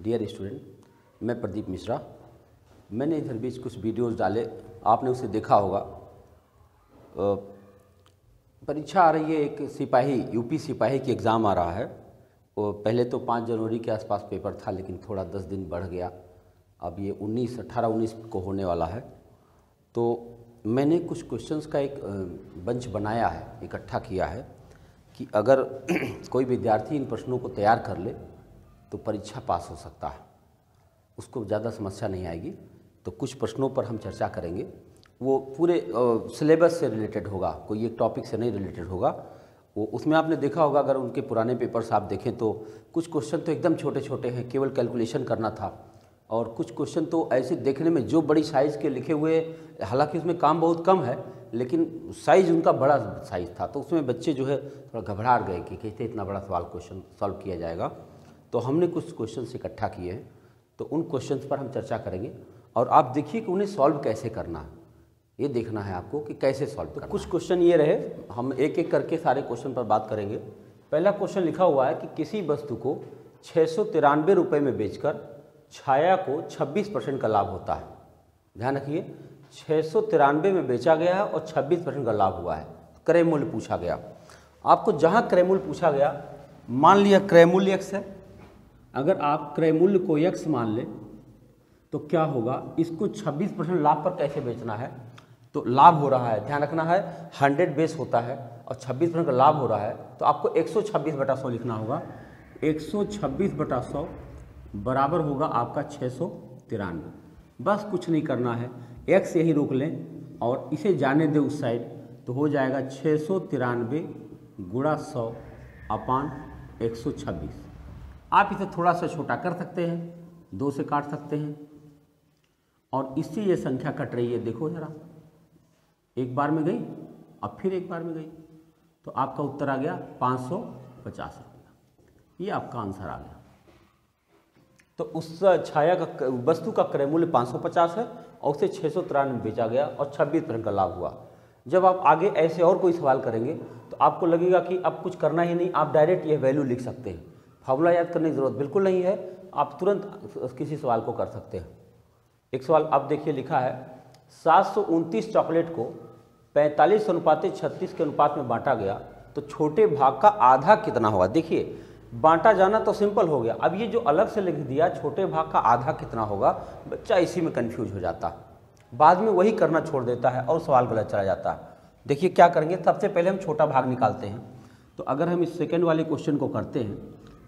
Dear student, मैं प्रदीप मिश्रा। मैंने इधर बीच कुछ वीडियोस डाले, आपने उसे देखा होगा। परीक्षा आ रही है, एक सिपाही यूपी सिपाही की एग्ज़ाम आ रहा है। वो पहले तो 5 जनवरी के आसपास पेपर था, लेकिन थोड़ा 10 दिन बढ़ गया। अब ये 18-19 को होने वाला है। तो मैंने कुछ क्वेश्चंस का एक बंच बनाया है, इकट्ठा किया है कि अगर कोई विद्यार्थी इन प्रश्नों को तैयार कर ले तो परीक्षा पास हो सकता है, उसको ज़्यादा समस्या नहीं आएगी। तो कुछ प्रश्नों पर हम चर्चा करेंगे, वो पूरे सिलेबस से रिलेटेड होगा, कोई एक टॉपिक से नहीं रिलेटेड होगा। वो उसमें आपने देखा होगा, अगर उनके पुराने पेपर्स आप देखें तो कुछ क्वेश्चन तो एकदम छोटे छोटे हैं, केवल कैलकुलेशन करना था। और कुछ क्वेश्चन तो ऐसे देखने में जो बड़ी साइज़ के लिखे हुए, हालांकि उसमें काम बहुत कम है, लेकिन साइज़ उनका बड़ा साइज़ था। तो उसमें बच्चे जो है थोड़ा घबरा गए कि कैसे इतना बड़ा सवाल क्वेश्चन सॉल्व किया जाएगा। तो हमने कुछ क्वेश्चन इकट्ठा किए हैं, तो उन क्वेश्चंस पर हम चर्चा करेंगे। और आप देखिए कि उन्हें सॉल्व कैसे करना है, ये देखना है आपको कि कैसे सॉल्व करना है। कुछ क्वेश्चन ये रहे, हम एक एक करके सारे क्वेश्चन पर बात करेंगे। पहला क्वेश्चन लिखा हुआ है कि किसी वस्तु को 693 रुपये में बेचकर छाया को 26% का लाभ होता है। ध्यान रखिए, 693 में बेचा गया है और 26% का लाभ हुआ है। क्रय मूल्य पूछा गया। आपको जहाँ क्रय मूल्य पूछा गया, मान लिया क्रय मूल्य x है। अगर आप क्रय मूल्य को x मान लें तो क्या होगा, इसको 26% लाभ पर कैसे बेचना है। तो लाभ हो रहा है, ध्यान रखना है, 100 बेस होता है और 26% का लाभ हो रहा है, तो आपको 126/100 लिखना होगा। 126/100 बराबर होगा आपका 693। बस कुछ नहीं करना है, x यही रोक लें और इसे जाने दें उस साइड, तो हो जाएगा 693 गुणा 100 अपान 126। आप इसे थोड़ा सा छोटा कर सकते हैं, 2 से काट सकते हैं और इससे ये संख्या कट रही है। देखो जरा, एक बार में गई अब फिर एक बार में गई, तो आपका उत्तर आ गया 550 रुपया। ये आपका आंसर आ गया। तो उस छाया का वस्तु का क्रय मूल्य 550 है और उसे 693 बेचा गया और 26% का लाभ हुआ। जब आप आगे ऐसे और कोई सवाल करेंगे तो आपको लगेगा कि अब कुछ करना ही नहीं, आप डायरेक्ट ये वैल्यू लिख सकते हैं। फार्मूला याद करने की ज़रूरत बिल्कुल नहीं है, आप तुरंत किसी सवाल को कर सकते हैं। एक सवाल आप देखिए, लिखा है 729 चॉकलेट को 45:36 के अनुपात में बांटा गया, तो छोटे भाग का आधा कितना होगा। देखिए, बांटा जाना तो सिंपल हो गया, अब ये जो अलग से लिख दिया छोटे भाग का आधा कितना होगा, बच्चा इसी में कंफ्यूज हो जाता, बाद में वही करना छोड़ देता है और सवाल गलत चला जाता है। देखिए क्या करेंगे, सबसे पहले हम छोटा भाग निकालते हैं। तो अगर हम इस सेकेंड वाले क्वेश्चन को करते हैं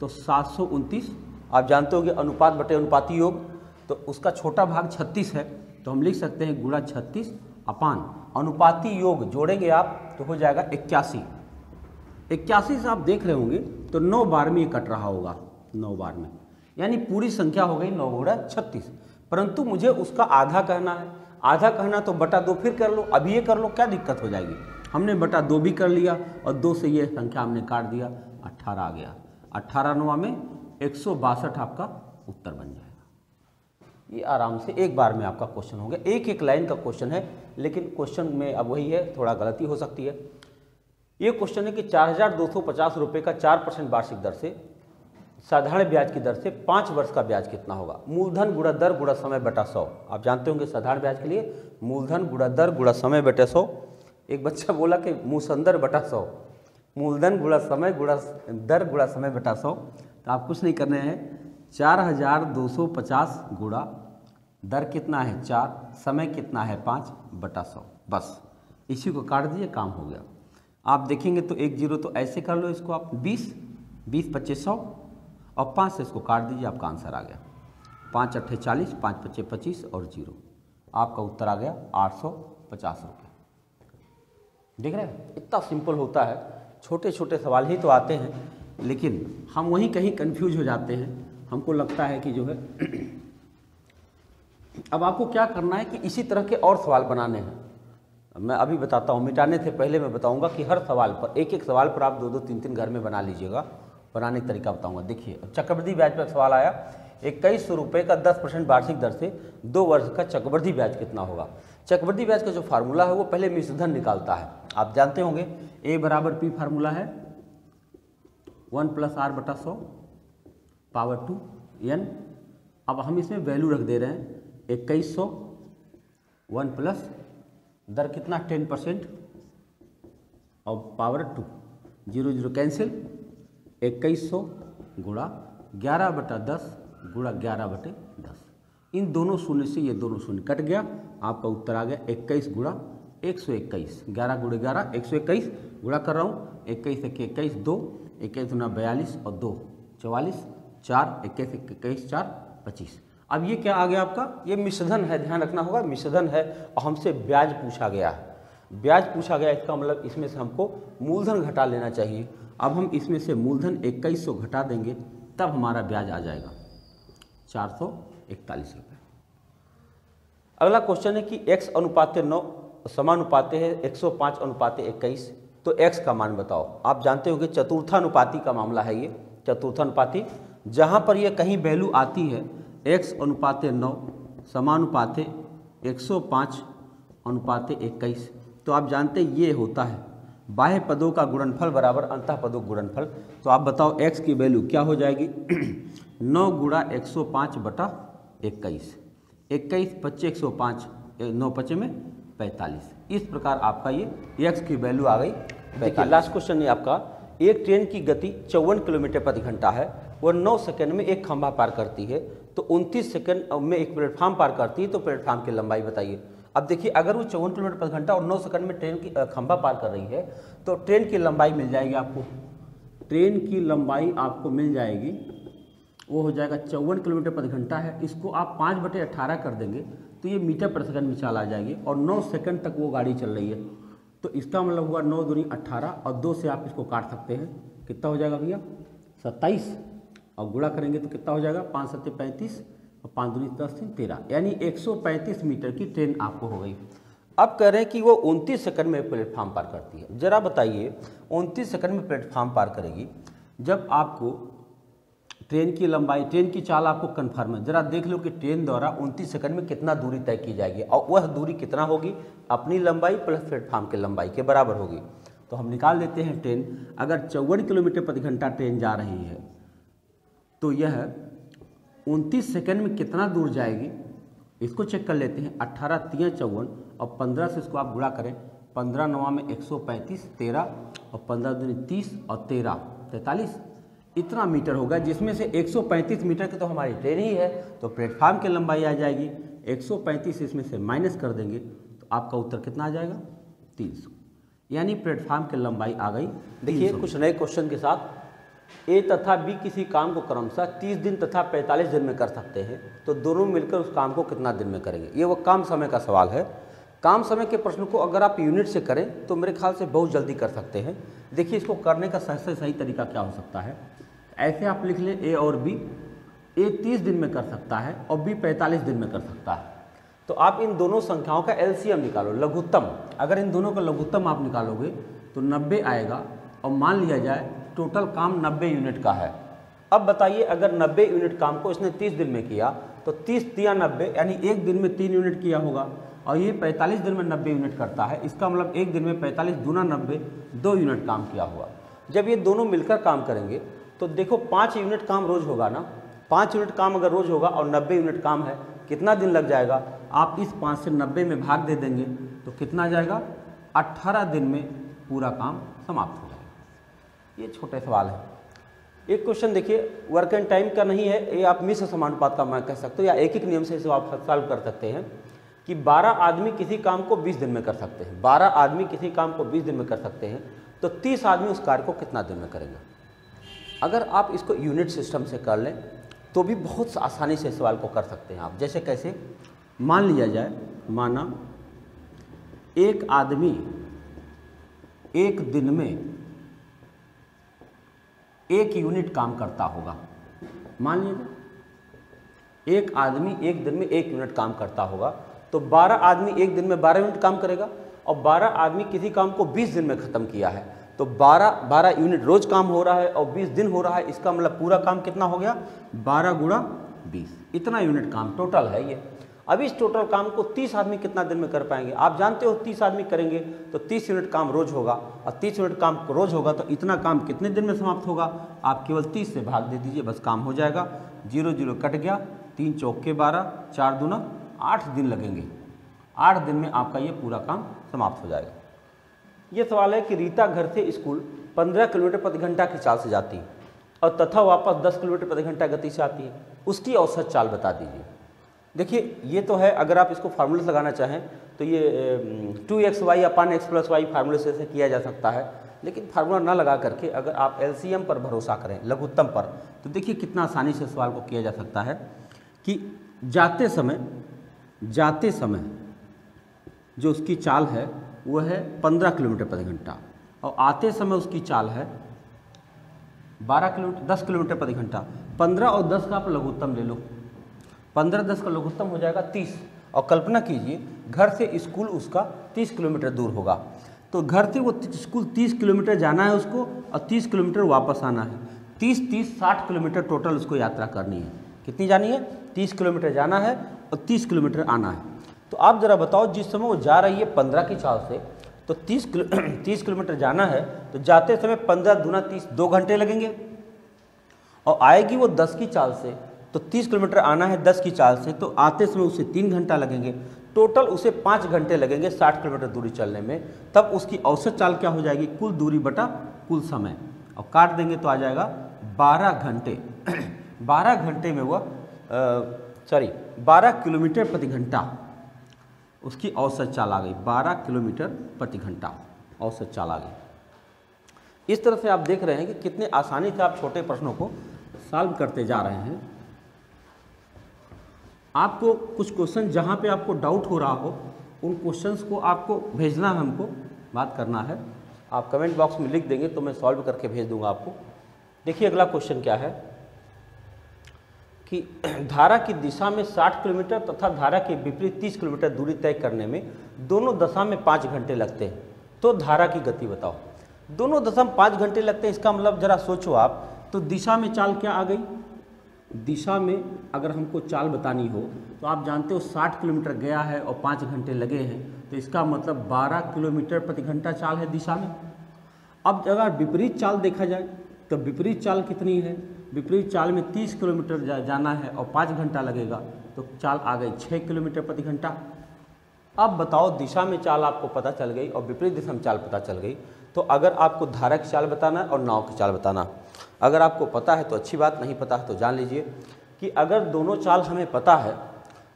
तो 729, आप जानते हो कि अनुपात बटे अनुपाती योग, तो उसका छोटा भाग 36 है, तो हम लिख सकते हैं गुणा 36 अपान अनुपाती योग जोड़ेंगे आप तो हो जाएगा 81। 81 से आप देख रहे होंगे तो 9 बार में ये कट रहा होगा, 9 बार में, यानी पूरी संख्या हो गई 9 गुणा 36। परंतु मुझे उसका आधा कहना है, आधा कहना तो बटा 2 फिर कर लो, अभी ये कर लो, क्या दिक्कत हो जाएगी। हमने बटा 2 भी कर लिया और 2 से ये संख्या हमने काट दिया, 18 आ गया। 18 9 में 162 आपका उत्तर बन जाएगा। ये आराम से एक बार में आपका क्वेश्चन हो गया। एक एक लाइन का क्वेश्चन है, लेकिन क्वेश्चन में अब वही है, थोड़ा गलती हो सकती है। ये क्वेश्चन है कि 4250 रुपये का 4% वार्षिक दर से साधारण ब्याज की दर से 5 वर्ष का ब्याज कितना होगा। मूलधन गुणा दर गुणा समय बटा 100। आप जानते होंगे साधारण ब्याज के लिए मूलधन गुणा दर गुणा समय बटा 100। एक बच्चा बोला कि मूसंदर बटा 100, मूलधन गुणा समय गुणा दर गुणा समय बटा 100। तो आप कुछ नहीं करने हैं, 4250 गुणा दर कितना है 4, समय कितना है 5 बटा 100, बस इसी को काट दीजिए, काम हो गया। आप देखेंगे तो 1 0 तो ऐसे कर लो इसको आप, 20 20 25 100 और 5 से इसको काट दीजिए, आपका आंसर आ गया 5 8 40, 5 5 25 और 0, आपका उत्तर आ गया 850 रुपये। देख रहे हैं, इतना सिंपल होता है। छोटे छोटे सवाल ही तो आते हैं, लेकिन हम वहीं कहीं कंफ्यूज हो जाते हैं। हमको लगता है कि जो है अब आपको क्या करना है कि इसी तरह के और सवाल बनाने हैं। मैं अभी बताता हूँ, मिटाने से पहले मैं बताऊंगा कि हर सवाल पर, एक एक सवाल पर आप 2-2 3-3 घर में बना लीजिएगा। बनाने का तरीका बताऊंगा। देखिए, चक्रवृद्धि ब्याज पर सवाल आया, 2100 रुपये का 10% वार्षिक दर से 2 वर्ष का चक्रवृद्धि ब्याज कितना होगा। चक्रवृद्धि ब्याज का जो फार्मूला है वो पहले मिश्रधन निकालता है, आप जानते होंगे। ए बराबर पी फार्मूला है 1 + r/100 पावर 2 n अब हम इसमें वैल्यू रख दे रहे हैं 2100, 1 प्लस दर कितना 10% और पावर 2, 0 0 कैंसिल, 2100 गुणा 11/10 गुणा 11/10। इन दोनों शून्य से ये दोनों शून्य कट गया, आपका उत्तर आ गया 21 गुणा 121, 11 गुणे 11 121 गुणा कर रहा हूँ, 21 1 21 2, 21 गुना 42 और 2 44, 4 21 21 4 25। अब ये क्या आ गया आपका, ये मिश्रधन है, ध्यान रखना होगा मिश्रधन है और हमसे ब्याज पूछा गया है। ब्याज पूछा गया इसका मतलब इसमें से हमको मूलधन घटा लेना चाहिए। अब हम इसमें से मूलधन 2100 घटा देंगे तब हमारा ब्याज आ जाएगा 441 रुपये। अगला क्वेश्चन है कि x अनुपात 9 समानुपाते है 105 अनुपाते 21, तो x का मान बताओ। आप जानते हो कि चतुर्थानुपाती का मामला है ये, चतुर्थानुपाती जहाँ पर ये कहीं वैल्यू आती है x अनुपाते 9 समानुपाते 105 अनुपाते 21, तो आप जानते ये होता है बाह्य पदों का गुणनफल बराबर अंतः पदों का गुणनफल। तो आप बताओ x की वैल्यू क्या हो जाएगी 9 गुणा 105 बटा 21, 21 25 105, 9 5 में 45। इस प्रकार आपका ये x की वैल्यू आ गई। देखिए लास्ट क्वेश्चन है आपका, एक ट्रेन की गति 54 किलोमीटर प्रति घंटा है, वह 9 सेकंड में एक खंभा पार करती है, तो 29 सेकंड में एक प्लेटफॉर्म पार करती है, तो प्लेटफॉर्म की लंबाई बताइए। अब देखिए अगर वो 54 किलोमीटर प्रति घंटा और 9 सेकंड में ट्रेन की खंभा पार कर रही है, तो ट्रेन की लंबाई मिल जाएगी आपको, ट्रेन की लंबाई आपको मिल जाएगी, वो हो जाएगा 54 किलोमीटर प्रति घंटा है, इसको आप 5/18 कर देंगे तो ये मीटर प्रति सेकंड में चाल आ जाएगी और 9 सेकंड तक वो गाड़ी चल रही है। तो इसका मतलब हुआ 9 दूनी 18 और 2 से आप इसको काट सकते हैं, कितना हो जाएगा भैया 27, और गुणा करेंगे तो कितना हो जाएगा 5 7 35 और 5 दूनी 10 3 13, यानी 135 मीटर की ट्रेन आपको हो गई। अब कह रहे हैं कि वो 29 सेकंड में प्लेटफॉर्म पार करती है। जरा बताइए 29 सेकंड में प्लेटफॉर्म पार करेगी, जब आपको ट्रेन की लंबाई, ट्रेन की चाल आपको कन्फर्म है, जरा देख लो कि ट्रेन द्वारा 29 सेकंड में कितना दूरी तय की जाएगी और वह दूरी कितना होगी, अपनी लंबाई प्लस प्लेटफॉर्म की लंबाई के बराबर होगी। तो हम निकाल देते हैं ट्रेन, अगर 54 किलोमीटर प्रति घंटा ट्रेन जा रही है तो यह 29 सेकंड में कितना दूर जाएगी, इसको चेक कर लेते हैं। 18 3 54 और 15 से इसको आप गुणा करें, 15 9 में 135, 13 और 15 दूनी 30 और 13 43, इतना मीटर होगा, जिसमें से 135 मीटर की तो हमारी ट्रेन ही है, तो प्लेटफार्म की लंबाई आ जाएगी 135, इसमें से माइनस कर देंगे तो आपका उत्तर कितना आ जाएगा 300, यानी प्लेटफार्म की लंबाई आ गई। देखिए कुछ नए क्वेश्चन के साथ, ए तथा बी किसी काम को क्रमशः 30 दिन तथा 45 दिन में कर सकते हैं, तो दोनों मिलकर उस काम को कितना दिन में करेंगे। ये वो काम समय का सवाल है। काम समय के प्रश्न को अगर आप यूनिट से करें तो मेरे ख्याल से बहुत जल्दी कर सकते हैं। देखिए इसको करने का सही तरीका क्या हो सकता है, ऐसे आप लिख लें ए और बी, ए 30 दिन में कर सकता है और बी 45 दिन में कर सकता है। तो आप इन दोनों संख्याओं का एलसीएम निकालो, लघुत्तम। अगर इन दोनों का लघुत्तम आप निकालोगे तो 90 आएगा, और मान लिया जाए टोटल काम 90 यूनिट का है। अब बताइए अगर 90 यूनिट काम को इसने 30 दिन में किया तो 30 × 90 यानी एक दिन में 3 यूनिट किया होगा, और ये 45 दिन में 90 यूनिट करता है, इसका मतलब एक दिन में 45 दूना 90 2 यूनिट काम किया होगा। जब ये दोनों मिलकर काम करेंगे तो देखो 5 यूनिट काम रोज होगा ना, 5 यूनिट काम अगर रोज होगा और 90 यूनिट काम है, कितना दिन लग जाएगा। आप इस 5 से 90 में भाग दे देंगे तो कितना आ जाएगा, 18 दिन में पूरा काम समाप्त हो जाएगा। ये छोटे सवाल है। एक क्वेश्चन देखिए, वर्क एंड टाइम का नहीं है, ये आप मिश्र समानुपात का मैं कह सकते हो, या एक नियम से इसे आप सॉल्व कर सकते हैं कि 12 आदमी किसी काम को 20 दिन में कर सकते हैं। 12 आदमी किसी काम को 20 दिन में कर सकते हैं, तो 30 आदमी उस कार्य को कितना दिन में करेंगे। अगर आप इसको यूनिट सिस्टम से कर लें तो भी बहुत आसानी से सवाल को कर सकते हैं आप। जैसे कैसे, मान लिया जाए, माना एक आदमी एक दिन में 1 यूनिट काम करता होगा। मान लीजिए एक आदमी एक दिन में 1 यूनिट काम करता होगा, तो 12 आदमी एक दिन में 12 यूनिट काम करेगा, और 12 आदमी किसी काम को 20 दिन में ख़त्म किया है, तो 12 यूनिट रोज काम हो रहा है और 20 दिन हो रहा है। इसका मतलब पूरा काम कितना हो गया, 12 × 20, इतना यूनिट काम टोटल है ये। अब इस टोटल काम को 30 आदमी कितना दिन में कर पाएंगे। आप जानते हो 30 आदमी करेंगे तो 30 यूनिट काम रोज होगा, और 30 यूनिट काम रोज होगा तो इतना काम कितने दिन में समाप्त होगा। आप केवल 30 से भाग दे दीजिए, बस काम हो जाएगा। 0 0 कट गया, 3 चौके 12, 4 दूना 8 दिन लगेंगे। 8 दिन में आपका ये पूरा काम समाप्त हो जाएगा। ये सवाल है कि रीता घर से स्कूल 15 किलोमीटर प्रति घंटा की चाल से जाती है और तथा वापस 10 किलोमीटर प्रति घंटा गति से आती है, उसकी औसत चाल बता दीजिए। देखिए ये तो है, अगर आप इसको फार्मूले से लगाना चाहें तो ये 2xy अपान x प्लस वाई फार्मूले से किया जा सकता है, लेकिन फार्मूला ना लगा करके अगर आप एलसीएम पर भरोसा करें, लघुत्तम पर, तो देखिए कितना आसानी से सवाल को किया जा सकता है कि जाते समय जो उसकी चाल है वो है 15 किलोमीटर प्रति घंटा और आते समय उसकी चाल है 10 किलोमीटर प्रति घंटा। 15 और 10 का आप लघुत्तम ले लो, 15-10 का लघुत्तम हो जाएगा 30। और कल्पना कीजिए घर से स्कूल उसका 30 किलोमीटर दूर होगा, तो घर से वो स्कूल 30 किलोमीटर जाना है उसको और 30 किलोमीटर वापस आना है। 60 किलोमीटर टोटल उसको यात्रा करनी है। कितनी जानी है? 30 किलोमीटर जाना है और 30 किलोमीटर आना है। तो आप ज़रा बताओ, जिस समय वो जा रही है 15 की चाल से, तो 30 किलोमीटर जाना है, तो जाते समय 15 दूना 30, 2 घंटे लगेंगे। और आएगी वो 10 की चाल से, तो 30 किलोमीटर आना है 10 की चाल से, तो आते समय उसे 3 घंटा लगेंगे। टोटल उसे 5 घंटे लगेंगे 60 किलोमीटर दूरी चलने में। तब उसकी औसत चाल क्या हो जाएगी? कुल दूरी बटा कुल समय, और काट देंगे तो आ जाएगा 12 घंटे। 12 घंटे में वह 12 किलोमीटर प्रति घंटा उसकी औसत चाल आ गई। 12 किलोमीटर प्रति घंटा औसत चाल आ गई। इस तरह से आप देख रहे हैं कि कितने आसानी से आप छोटे प्रश्नों को सॉल्व करते जा रहे हैं। आपको कुछ क्वेश्चन जहाँ पे आपको डाउट हो रहा हो, उन क्वेश्चंस को आपको भेजना है, हमको बात करना है। आप कमेंट बॉक्स में लिख देंगे तो मैं सॉल्व करके भेज दूंगा आपको। देखिए अगला क्वेश्चन क्या है कि धारा की दिशा में 60 किलोमीटर तथा धारा के विपरीत 30 किलोमीटर दूरी तय करने में दोनों दशा में 5 घंटे लगते हैं, तो धारा की गति बताओ। दोनों दशा में 5 घंटे लगते हैं, इसका मतलब जरा सोचो आप, तो दिशा में चाल क्या आ गई? दिशा में अगर हमको चाल बतानी हो तो आप जानते हो 60 किलोमीटर गया है और 5 घंटे लगे हैं, तो इसका मतलब 12 किलोमीटर प्रति घंटा चाल है दिशा में। अब अगर विपरीत चाल देखा जाए तो विपरीत चाल कितनी है? विपरीत चाल में 30 किलोमीटर जाना है और 5 घंटा लगेगा, तो चाल आ गई 6 किलोमीटर प्रति घंटा। अब बताओ, दिशा में चाल आपको पता चल गई और विपरीत दिशा में चाल पता चल गई, तो अगर आपको धारा की चाल बताना है और नाव की चाल बताना, अगर आपको पता है तो अच्छी बात, नहीं पता है तो जान लीजिए कि अगर दोनों चाल हमें पता है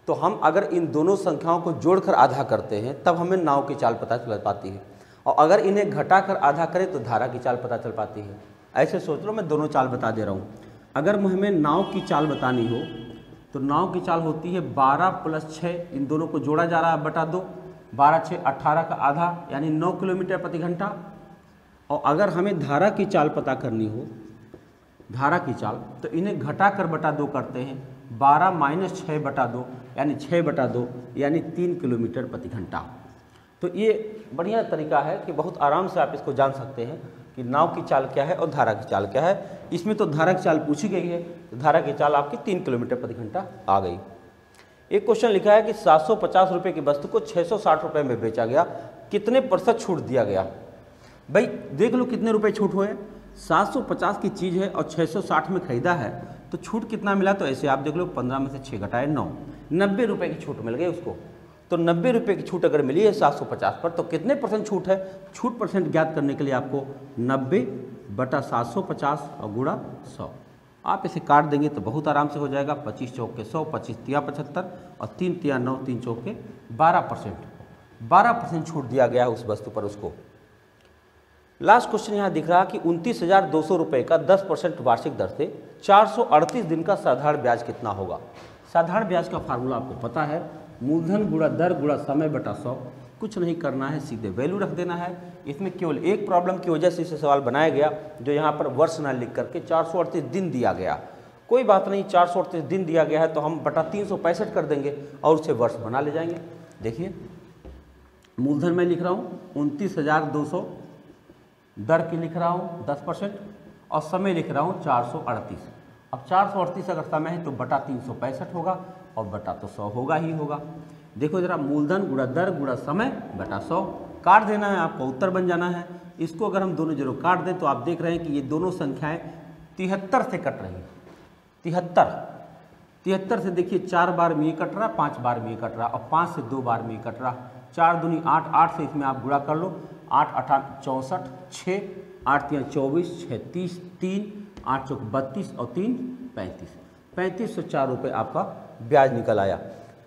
तो हम अगर इन दोनों संख्याओं को जोड़कर आधा करते हैं तब हमें नाव की चाल पता चल पाती है, और अगर इन्हें घटाकर आधा करें तो धारा की चाल पता चल पाती है। ऐसे सोच लो, मैं दोनों चाल बता दे रहा हूँ। अगर हमें नाव की चाल बतानी हो तो नाव की चाल होती है 12 + 6, इन दोनों को जोड़ा जा रहा है, बटा 2, 12 6 18 का आधा यानी 9 किलोमीटर प्रति घंटा। और अगर हमें धारा की चाल पता करनी हो, धारा की चाल, तो इन्हें घटाकर बटा 2 करते हैं, 12 - 6 बटा 2 यानी 6 बटा 2 यानी 3 किलोमीटर प्रति घंटा। तो ये बढ़िया तरीका है कि बहुत आराम से आप इसको जान सकते हैं कि नाव की चाल क्या है और धारा की चाल क्या है। इसमें तो धारा की चाल पूछी गई है, तो धारा की चाल आपकी 3 किलोमीटर प्रति घंटा आ गई। एक क्वेश्चन लिखा है कि 750 रुपये की वस्तु को 660 रुपये में बेचा गया, कितने % छूट दिया गया? भाई देख लो कितने रुपए छूट हुए। 750 की चीज़ है और 660 में खरीदा है, तो छूट कितना मिला? तो ऐसे आप देख लो, 15 में से 6 घटाए 9, 90 रुपये की छूट मिल गई उसको। तो 90 रुपये की छूट अगर मिली है 750 पर, तो कितने % छूट है? छूट % ज्ञात करने के लिए आपको 90 बटा 750 और गुणा 100, आप इसे काट देंगे तो बहुत आराम से हो जाएगा। 25 चौके 100, 25 तिया 75 और 3 तिया 9, 3 चौके 12% छूट दिया गया है उस वस्तु पर उसको। लास्ट क्वेश्चन यहाँ दिख रहा कि 29,200 रुपये का 10% वार्षिक दर से 438 दिन का साधारण ब्याज कितना होगा? साधारण ब्याज का फार्मूला आपको पता है, मूलधन गुणा दर गुणा समय बटा 100। कुछ नहीं करना है, सीधे वैल्यू रख देना है। इसमें केवल एक प्रॉब्लम की वजह से इसे सवाल बनाया गया, जो यहाँ पर वर्ष ना लिख करके 438 दिन दिया गया। कोई बात नहीं, 438 दिन दिया गया है तो हम बटा 365 कर देंगे और उसे वर्ष बना ले जाएंगे। देखिए मूलधन मैं लिख रहा हूँ 29,200, दर की लिख रहा हूँ 10% और समय लिख रहा हूँ 438। अब 438 अगर समय है तो बटा 365 होगा और बटा तो 100 होगा ही होगा। देखो जरा, मूलधन गुणा दर गुणा समय बटा 100, काट देना है आपको, उत्तर बन जाना है। इसको अगर हम दोनों जरूर काट दें तो आप देख रहे हैं कि ये दोनों संख्याएं 73 से कट रही हैं। 73 73 से देखिए 4 बार में ये कट रहा, 5 बार में ये कट रहा, और 5 से 2 बार में ये कट रहा। 4 दूनी 8, 8 से इसमें आप गुणा कर लो, 8 8 64, 6 8 3 24, 6 30, 3 8 चौक 32 और 3 35, 3504 रुपये आपका ब्याज निकल आया।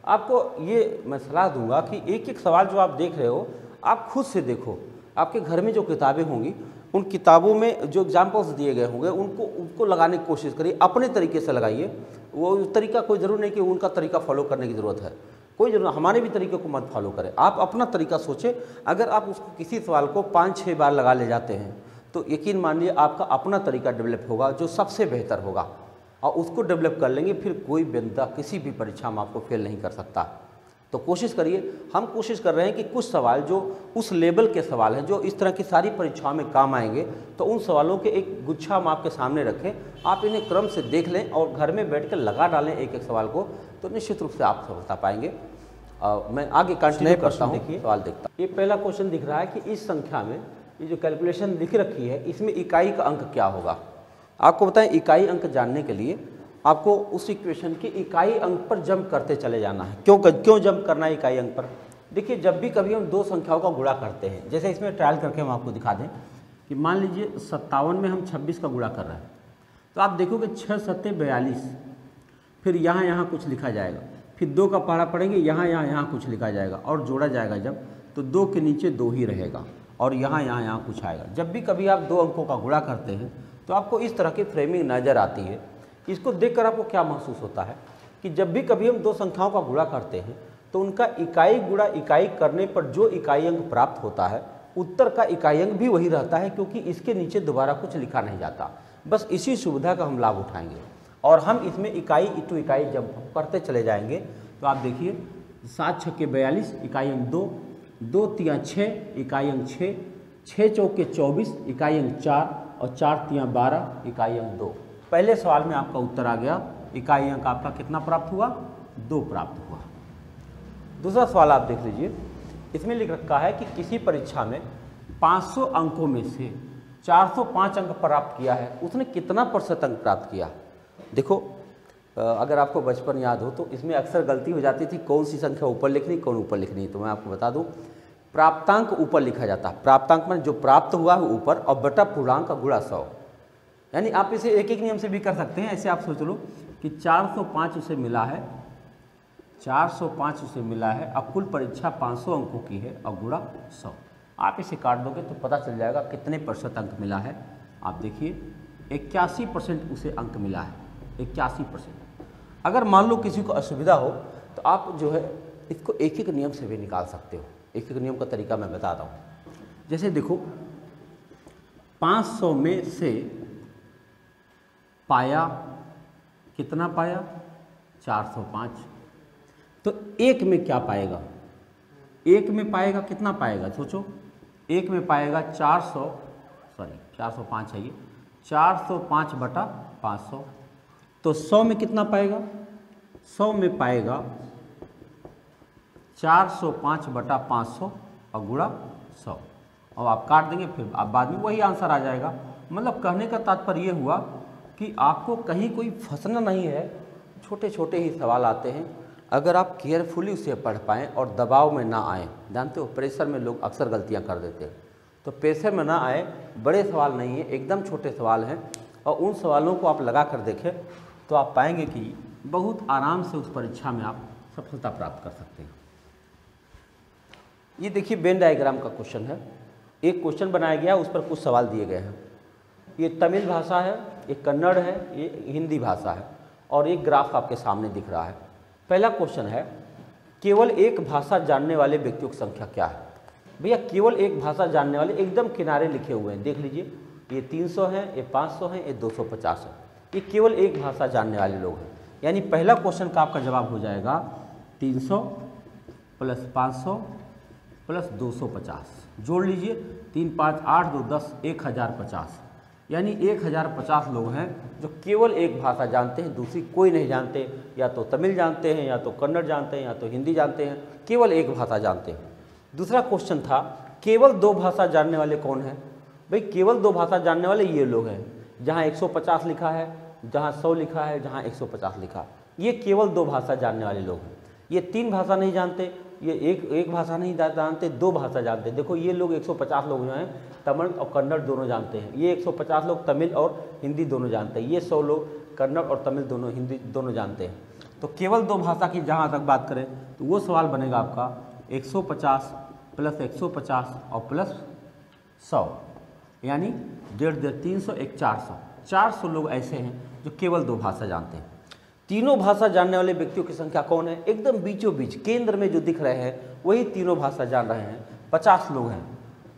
आपको ये मैं सलाह दूंगा कि एक एक सवाल जो आप देख रहे हो आप खुद से देखो। आपके घर में जो किताबें होंगी उन किताबों में जो एग्जाम्पल्स दिए गए होंगे उनको लगाने की कोशिश करिए, अपने तरीके से लगाइए। वो तरीका कोई ज़रूर नहीं कि उनका तरीका फॉलो करने की ज़रूरत है, कोई ज़रूर हमारे भी तरीके को मत फॉलो करें, आप अपना तरीका सोचें। अगर आप उसको किसी सवाल को 5-6 बार लगा ले जाते हैं तो यकीन मानिए आपका अपना तरीका डेवलप होगा जो सबसे बेहतर होगा, और उसको डेवलप कर लेंगे फिर कोई बंदा किसी भी परीक्षा में आपको फेल नहीं कर सकता। तो कोशिश करिए, हम कोशिश कर रहे हैं कि कुछ सवाल जो उस लेवल के सवाल हैं जो इस तरह की सारी परीक्षाओं में काम आएंगे, तो उन सवालों के एक गुच्छा हम आपके सामने रखें, आप इन्हें क्रम से देख लें और घर में बैठ कर लगा डालें एक एक सवाल को, तो निश्चित रूप से आप सफलता पाएंगे। मैं आगे कंटिन्यू करता हूँ। देखिए सवाल देखता हूँ, ये पहला क्वेश्चन दिख रहा है कि इस संख्या में ये जो कैलकुलेशन लिख रखी है इसमें इकाई का अंक क्या होगा। आपको बताएं, इकाई अंक जानने के लिए आपको उस इक्वेशन के इकाई अंक पर जंप करते चले जाना है। क्यों जंप करना है इकाई अंक पर? देखिए जब भी कभी हम दो संख्याओं का गुणा करते हैं, जैसे इसमें ट्रायल करके हम आपको दिखा दें कि मान लीजिए 57 में हम 26 का गुणा कर रहे हैं, तो आप देखोगे 6 7 42, फिर यहाँ कुछ लिखा जाएगा, फिर 2 का पहाड़ा पढ़ेंगे, यहाँ कुछ लिखा जाएगा, और जोड़ा जाएगा जब तो 2 के नीचे 2 ही रहेगा, और यहाँ कुछ आएगा। जब भी कभी आप दो अंकों का गुणा करते हैं तो आपको इस तरह की फ्रेमिंग नज़र आती है। इसको देखकर आपको क्या महसूस होता है कि जब भी कभी हम दो संख्याओं का गुणा करते हैं तो उनका इकाई गुणा इकाई करने पर जो इकाई अंक प्राप्त होता है, उत्तर का इकाई अंक भी वही रहता है, क्योंकि इसके नीचे दोबारा कुछ लिखा नहीं जाता। बस इसी सुविधा का हम लाभ उठाएंगे और हम इसमें इकाई टू इकाई जब करते चले जाएंगे। तो आप देखिए 7 छक्के 42, इकाई अंक 2, 2 तिया 6, इकाई अंक 6, 6 चौके 24, इकाई अंक 4, और 4 तिया 12, इकाई अंक 2। पहले सवाल में आपका उत्तर आ गया, इकाई अंक आपका कितना प्राप्त हुआ? 2 प्राप्त हुआ। दूसरा सवाल आप देख लीजिए, इसमें लिख रखा है कि किसी परीक्षा में 500 अंकों में से 405 अंक प्राप्त किया है, उसने कितना % अंक प्राप्त किया? देखो अगर आपको बचपन याद हो तो इसमें अक्सर गलती हो जाती थी, कौन सी संख्या ऊपर लिखनी कौन ऊपर लिखनी। तो मैं आपको बता दूं, प्राप्तांक ऊपर लिखा जाता है। प्राप्तांक में जो प्राप्त हुआ है ऊपर, और बटा पूर्णांक का गुणा 100। यानी आप इसे एक एक नियम से भी कर सकते हैं। ऐसे आप सोच लो कि 405 उसे मिला है, 405 उसे मिला है, अब कुल परीक्षा 500 अंकों की है और गुणा 100। आप इसे काट दोगे तो पता चल जाएगा कितने % अंक मिला है। आप देखिए 81% उसे अंक मिला है, 81%। अगर मान लो किसी को असुविधा हो तो आप जो है इसको एक एक नियम से भी निकाल सकते हो। एक एक नियम का तरीका मैं बताता हूँ। जैसे देखो 500 में से पाया कितना पाया? 405। तो एक में क्या पाएगा? एक में पाएगा कितना पाएगा? सोचो, एक में पाएगा 405 है ये, 405 बटा 500। तो 100 में कितना पाएगा? 100 में पाएगा 405 बटा 500 और गुणा 100। अब आप काट देंगे, फिर आप बाद में वही आंसर आ जाएगा। मतलब कहने का तात्पर्य ये हुआ कि आपको कहीं कोई फंसना नहीं है। छोटे छोटे ही सवाल आते हैं, अगर आप केयरफुली उसे पढ़ पाएँ और दबाव में ना आएँ। जानते हो प्रेशर में लोग अक्सर गलतियाँ कर देते हैं, तो प्रेशर में ना आए। बड़े सवाल नहीं है, एकदम छोटे सवाल हैं, और उन सवालों को आप लगा कर देखें तो आप पाएंगे कि बहुत आराम से उस परीक्षा में आप सफलता प्राप्त कर सकते हैं। ये देखिए वेन डायग्राम का क्वेश्चन है। एक क्वेश्चन बनाया गया, उस पर कुछ सवाल दिए गए हैं। ये तमिल भाषा है, ये कन्नड़ है, ये हिंदी भाषा है, और एक ग्राफ आपके सामने दिख रहा है। पहला क्वेश्चन है, केवल एक भाषा जानने वाले व्यक्तियों की संख्या क्या है? भैया केवल एक भाषा जानने वाले एकदम किनारे लिखे हुए हैं, देख लीजिए। ये 300 हैं, ये 500 हैं, ये 250 है। ये केवल एक भाषा जानने वाले लोग हैं। यानी पहला क्वेश्चन का आपका जवाब हो जाएगा 300 + 500 + 250। जोड़ लीजिए, 3 5 8 2 10, 1050। यानी 1050 लोग हैं जो केवल एक भाषा जानते हैं, दूसरी कोई नहीं जानते। या तो तमिल जानते हैं, या तो कन्नड़ जानते हैं, या तो हिंदी जानते हैं, केवल एक भाषा जानते हैं। दूसरा क्वेश्चन था, केवल 2 भाषा जानने वाले कौन हैं? भाई केवल 2 भाषा जानने वाले ये लोग हैं, जहाँ 150 लिखा है, जहाँ 100 लिखा है, जहाँ 150 लिखा है। ये केवल 2 भाषा जानने वाले लोग हैं। ये 3 भाषा नहीं जानते, ये एक भाषा नहीं जानते, 2 भाषा जानते हैं। देखो ये लोग 150 लोग जो हैं तमिल और कन्नड़ दोनों जानते हैं। ये 150 लोग तमिल और हिंदी दोनों जानते हैं। ये 100 लोग कन्नड़ और तमिल दोनों, हिंदी दोनों जानते हैं। तो केवल 2 भाषा की जहाँ तक बात करें तो वो सवाल बनेगा आपका 150 प्लस 150 और प्लस 100, यानी 1.5 300 1 400। 400 लोग ऐसे हैं जो केवल 2 भाषा जानते हैं। तीनों भाषा जानने वाले व्यक्तियों की संख्या कौन है? एकदम बीचों बीच केंद्र में जो दिख रहे हैं वही तीनों भाषा जान रहे हैं, 50 लोग हैं।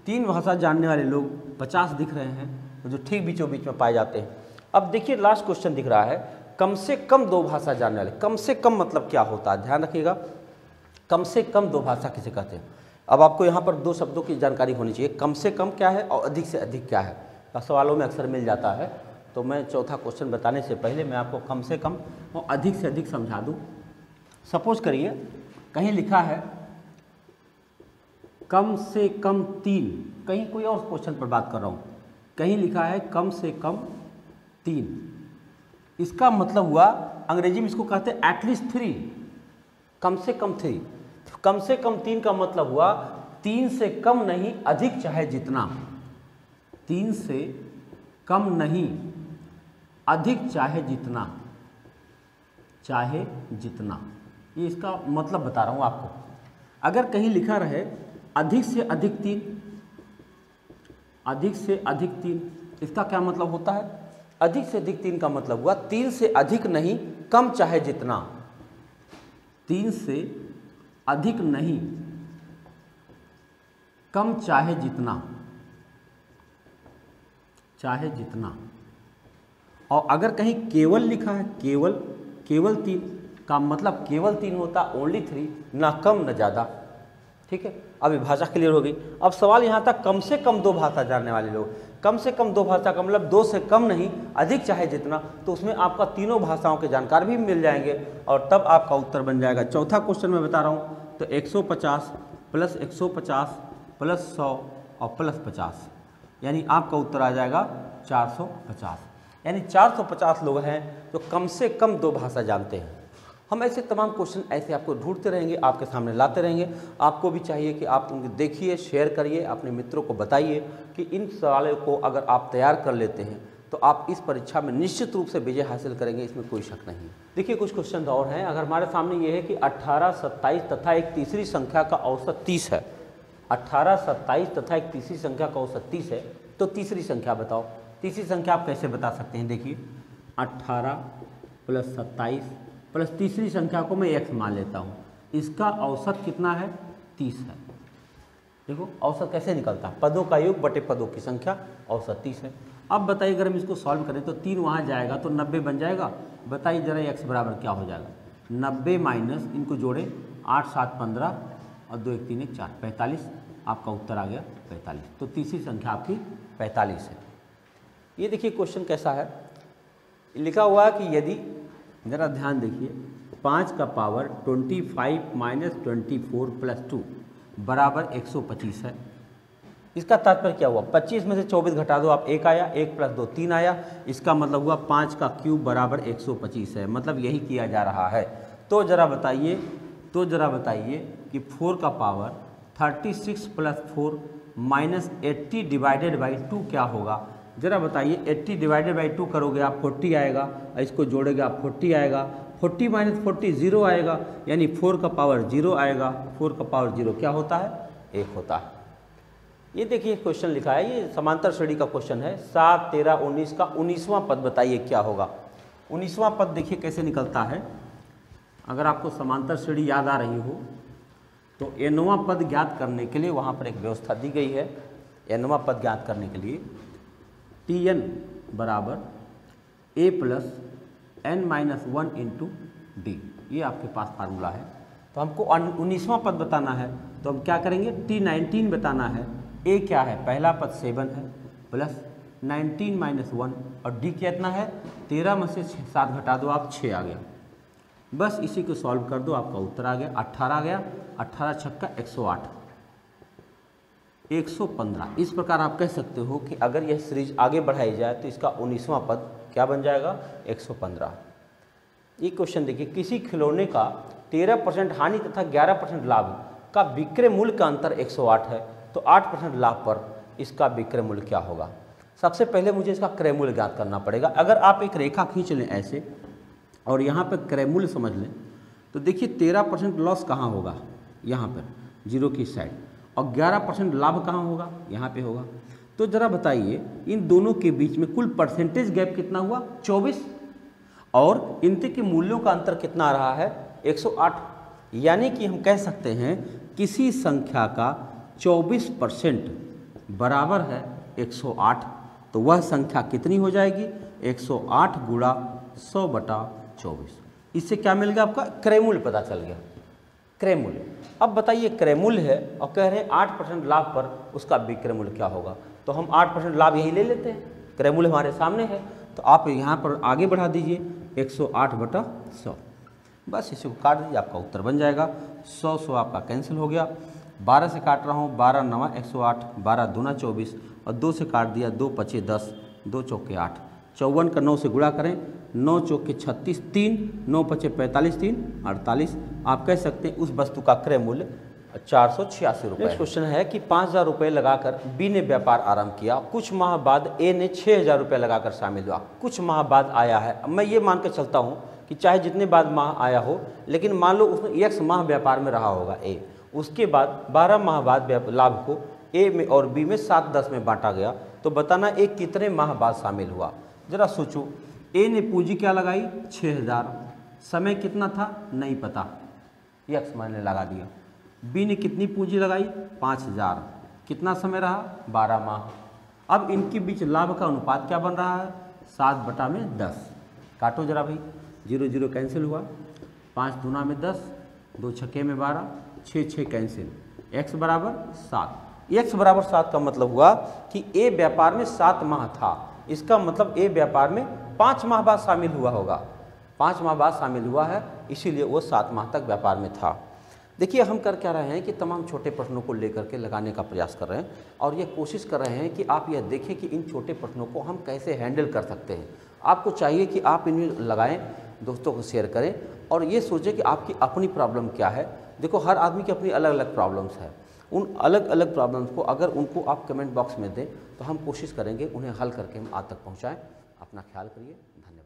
3 भाषा जानने वाले लोग 50 दिख रहे हैं जो ठीक बीचों बीच में पाए जाते हैं। अब देखिए लास्ट क्वेश्चन दिख रहा है, कम से कम 2 भाषा जानने वाले। कम से कम मतलब क्या होता है, ध्यान रखिएगा। कम से कम 2 भाषा किसे कहते हैं? अब आपको यहाँ पर 2 शब्दों की जानकारी होनी चाहिए, कम से कम क्या है और अधिक से अधिक क्या है। सवालों में अक्सर मिल जाता है, तो मैं चौथा क्वेश्चन बताने से पहले मैं आपको कम से कम और अधिक से अधिक समझा दूँ। सपोज करिए कहीं लिखा है कम से कम 3, कहीं कोई और क्वेश्चन पर बात कर रहा हूँ, कहीं लिखा है कम से कम 3। इसका मतलब हुआ अंग्रेजी में इसको कहते हैं एटलीस्ट 3, कम से कम 3। कम से कम 3 का मतलब हुआ 3 से कम नहीं, अधिक चाहे जितना। 3 से कम नहीं, अधिक चाहे जितना, चाहे जितना। ये इसका मतलब बता रहा हूँ आपको। अगर कहीं लिखा रहे अधिक से अधिक 3, अधिक से अधिक 3, इसका क्या मतलब होता है? अधिक से अधिक 3 का मतलब हुआ 3 से अधिक नहीं, कम चाहे जितना। 3 से अधिक नहीं, कम चाहे जितना, चाहे जितना। और अगर कहीं केवल लिखा है केवल, केवल 3 का मतलब केवल 3 होता, ओनली 3, ना कम ना ज़्यादा। ठीक है, अभी भाषा क्लियर हो गई। अब सवाल यहाँ था कम से कम 2 भाषा जानने वाले लोग। कम से कम 2 भाषा का मतलब 2 से कम नहीं, अधिक चाहे जितना। तो उसमें आपका तीनों भाषाओं के जानकार भी मिल जाएंगे और तब आपका उत्तर बन जाएगा। चौथा क्वेश्चन मैं बता रहा हूँ, तो 150 प्लस 150 प्लस 100 और प्लस 50, यानी आपका उत्तर आ जाएगा 450। यानी 450 लोग हैं जो कम से कम 2 भाषा जानते हैं। हम ऐसे तमाम क्वेश्चन ऐसे आपको ढूंढते रहेंगे, आपके सामने लाते रहेंगे। आपको भी चाहिए कि आप उनको देखिए, शेयर करिए, अपने मित्रों को बताइए कि इन सवालों को अगर आप तैयार कर लेते हैं तो आप इस परीक्षा में निश्चित रूप से विजय हासिल करेंगे, इसमें कोई शक नहीं। देखिए कुछ क्वेश्चन और हैं। अगर हमारे सामने ये है कि 18, 27 तथा एक तीसरी संख्या का औसत 30 है। 18, 27 तथा एक तीसरी संख्या का औसत 30 है, तो तीसरी संख्या बताओ। तीसरी संख्या आप कैसे बता सकते हैं? देखिए 18 प्लस 27 प्लस तीसरी संख्या को मैं x मान लेता हूँ, इसका औसत कितना है? 30 है। देखो औसत कैसे निकलता है? पदों का योग बटे पदों की संख्या, औसत 30 है। अब बताइए अगर हम इसको सॉल्व करें तो 3 वहाँ जाएगा तो 90 बन जाएगा। बताइए जरा x बराबर क्या हो जाएगा? 90 माइनस, इनको जोड़े 8 7 15 और 2 1 3 1 4, 45। आपका उत्तर आ गया 45। तो तीसरी संख्या आपकी 45 है। ये देखिए क्वेश्चन कैसा है, लिखा हुआ है कि यदि, जरा ध्यान देखिए, 5 का पावर 25 माइनस 24 प्लस 2 बराबर 125 है। इसका तात्पर्य क्या हुआ? 25 में से 24 घटा दो आप, 1 आया, 1 प्लस 2 3 आया। इसका मतलब हुआ 5 का क्यूब बराबर 125 है। मतलब यही किया जा रहा है। तो जरा बताइए कि 4 का power 36 plus 4 minus 80 divided by 2 क्या होगा? जरा बताइए। 80 डिवाइडेड बाई 2 करोगे आप 40 आएगा, इसको जोड़ोगे आप 40 आएगा, 40 माइनस 40 0 आएगा, यानी 4 का पावर 0 आएगा। 4 का पावर 0 क्या होता है? 1 होता है। ये देखिए क्वेश्चन लिखा है, ये समांतर श्रेणी का क्वेश्चन है। 7, 13, 19 का 19वां पद बताइए क्या होगा? 19वां पद देखिए कैसे निकलता है। अगर आपको समांतर श्रेणी याद आ रही हो तो nवां पद ज्ञात करने के लिए वहाँ पर एक व्यवस्था दी गई है। nवां पद ज्ञात करने के लिए Tn बराबर a plus n minus 1 into D, ये आपके पास फार्मूला है। तो हमको 19वां पद बताना है तो हम क्या करेंगे? T19 बताना है। a क्या है? पहला पद 7 है प्लस 19 माइनस 1 और d कितना है? 13 में से 7 घटा दो आप, 6 आ गया। बस इसी को सॉल्व कर दो, आपका उत्तर आ गया 18 आ गया। 18 छक्का 108, 115। इस प्रकार आप कह सकते हो कि अगर यह सीरीज आगे बढ़ाई जाए तो इसका 19वां पद क्या बन जाएगा? 115। ये क्वेश्चन देखिए, किसी खिलौने का 13% हानि तथा 11% लाभ का विक्रय मूल्य का अंतर 108 है, तो 8% लाभ पर इसका विक्रय मूल्य क्या होगा। सबसे पहले मुझे इसका क्रय मूल्य ज्ञात करना पड़ेगा। अगर आप एक रेखा खींच लें ऐसे और यहाँ पर क्रय मूल्य समझ लें, तो देखिए 13% लॉस कहाँ होगा, यहाँ पर जीरो की साइड, और 11% लाभ कहाँ होगा, यहाँ पे होगा। तो ज़रा बताइए इन दोनों के बीच में कुल परसेंटेज गैप कितना हुआ, 24, और इनके के मूल्यों का अंतर कितना आ रहा है, 108। यानी कि हम कह सकते हैं किसी संख्या का 24% बराबर है 108, तो वह संख्या कितनी हो जाएगी, 108 गुणा 100/24। इससे क्या मिल गया, आपका क्रय मूल्य पता चल गया, क्रय मूल्य। अब बताइए क्रय मूल्य है और कह रहे हैं 8% लाभ पर उसका विक्रय मूल्य क्या होगा, तो हम 8% लाभ यही ले लेते हैं, क्रय मूल्य हमारे सामने है। तो आप यहाँ पर आगे बढ़ा दीजिए 108/100, बस इसी को काट दीजिए, आपका उत्तर बन जाएगा। 100 आपका कैंसिल हो गया, 12 से काट रहा हूँ, 12 9 108, 12 दूना 24, और 2 से काट दिया, 2 5 10, 2 चौके 8, 54 का 9 से गुणा करें, 9 चौके 36, 3 9 5 45, 3 48। आप कह सकते हैं उस वस्तु का क्रय मूल्य 486 रुपये। नेक्स्ट क्वेश्चन है कि 5000 रुपये लगाकर बी ने व्यापार आरंभ किया, कुछ माह बाद ए ने 6000 रुपये लगाकर शामिल हुआ, कुछ माह बाद आया है। अब मैं ये मान कर चलता हूँ कि चाहे जितने बाद माह आया हो, लेकिन मान लो उसने x माह व्यापार में रहा होगा ए, उसके बाद 12 माह बाद लाभ को ए में और बी में 7/10 में बांटा गया, तो बताना ए कितने माह बाद शामिल हुआ। जरा सोचो, ए ने पूंजी क्या लगाई, 6000, समय कितना था नहीं पता, x मैंने लगा दिया। बी ने कितनी पूंजी लगाई, 5000, कितना समय रहा, 12 माह। अब इनके बीच लाभ का अनुपात क्या बन रहा है, 7/10। काटो जरा भाई, 0 0 कैंसिल हुआ, 5 दूना में 10, 2 छक्के में 12, 6 6 कैंसिल, x बराबर 7। x बराबर 7 का मतलब हुआ कि ए व्यापार में 7 माह था, इसका मतलब ए व्यापार में 5 माह बाद शामिल हुआ होगा, 5 माह बाद शामिल हुआ है, इसीलिए वो 7 माह तक व्यापार में था। देखिए हम कर क्या रहे हैं कि तमाम छोटे प्रश्नों को लेकर के लगाने का प्रयास कर रहे हैं, और ये कोशिश कर रहे हैं कि आप यह देखें कि इन छोटे प्रश्नों को हम कैसे हैंडल कर सकते हैं। आपको चाहिए कि आप इन्हें लगाएं, दोस्तों को शेयर करें, और ये सोचें कि आपकी अपनी प्रॉब्लम क्या है। देखो हर आदमी की अपनी अलग अलग प्रॉब्लम्स है, उन अलग अलग प्रॉब्लम्स को अगर उनको आप कमेंट बॉक्स में दें तो हम कोशिश करेंगे उन्हें हल करके हम आप तक पहुँचाएँ। अपना ख्याल करिए, धन्यवाद।